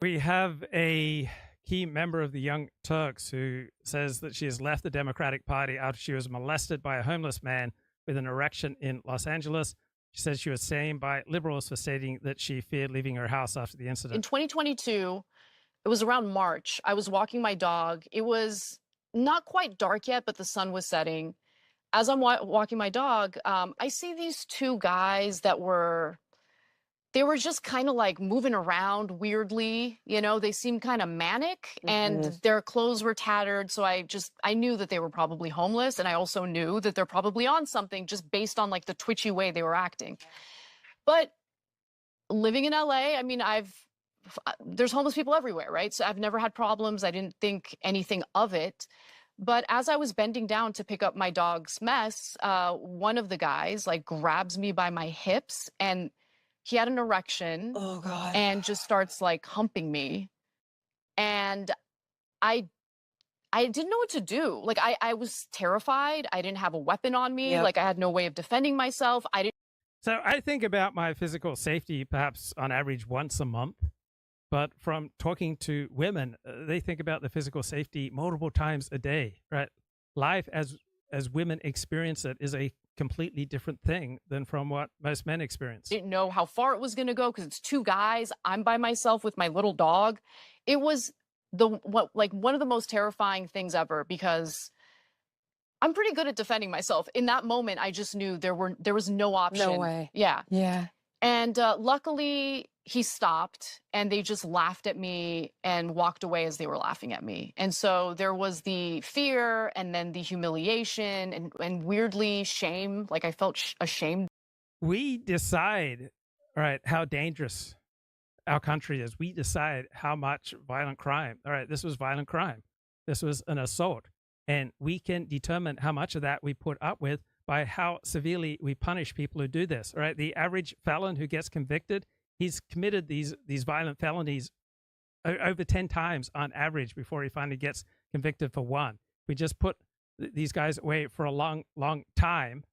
We have a key member of the Young Turks who says that she has left the Democratic Party after she was molested by a homeless man with an erection in Los Angeles. She says she was shamed by liberals for stating that she feared leaving her house after the incident. In 2022, it was around March. I was walking my dog. It was not quite dark yet, but the sun was setting. As I'm walking my dog, I see these two guys that were just kind of like moving around weirdly. You know, they seemed kind of manic and their clothes were tattered. So I knew that they were probably homeless. And I also knew that they're probably on something just based on like the twitchy way they were acting. But living in LA, I mean, there's homeless people everywhere, right? So I've never had problems. I didn't think anything of it. But as I was bending down to pick up my dog's mess, one of the guys like grabs me by my hips, and he had an erection. Oh God. And just starts like humping me. And I didn't know what to do. Like I was terrified. I didn't have a weapon on me. Yep. Like I had no way of defending myself. So I think about my physical safety perhaps on average once a month. But from talking to women, they think about the physical safety multiple times a day, right? Life as women experience it is a completely different thing than from what most men experience. Didn't know how far it was going to go because it's two guys. I'm by myself with my little dog. It was one of the most terrifying things ever because I'm pretty good at defending myself. In that moment, I just knew there was no option. No way. Yeah. Yeah. And luckily, he stopped and they just laughed at me and walked away as they were laughing at me. And so there was the fear and then the humiliation and weirdly shame. Like I felt ashamed. We decide, right, how dangerous our country is. We decide how much violent crime. All right, this was violent crime. This was an assault. And we can determine how much of that we put up with by how severely we punish people who do this. All right, the average felon who gets convicted, he's committed these violent felonies over 10 times on average before he finally gets convicted for one. We just put these guys away for a long, long time,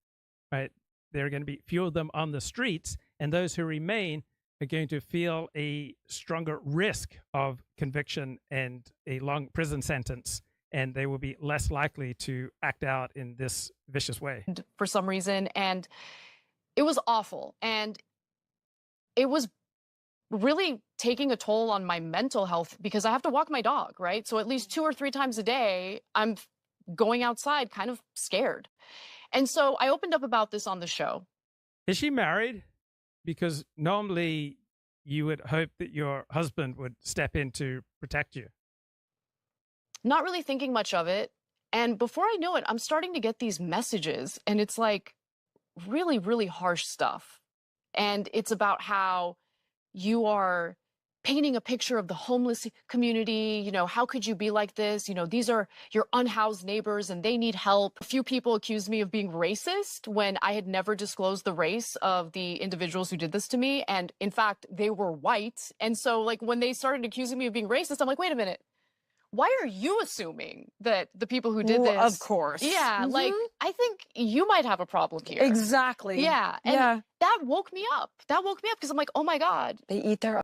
right? There are going to be fewer of them on the streets, and those who remain are going to feel a stronger risk of conviction and a long prison sentence, and they will be less likely to act out in this vicious way. For some reason, and it was awful. And it was really taking a toll on my mental health because I have to walk my dog, right? So at least 2 or 3 times a day, I'm going outside kind of scared. And so I opened up about this on the show. Is she married? Because normally you would hope that your husband would step in to protect you. Not really thinking much of it. And before I know it, I'm starting to get these messages, and it's like really, really harsh stuff. And it's about how you are painting a picture of the homeless community. You know, how could you be like this? You know, these are your unhoused neighbors and they need help. A few people accused me of being racist when I had never disclosed the race of the individuals who did this to me. And in fact, they were white. And so like when they started accusing me of being racist, I'm like, wait a minute. Why are you assuming that the people who did this? Of course. Yeah, like, I think you might have a problem here. Exactly. Yeah, and that woke me up. That woke me up because I'm like, oh my God. They eat their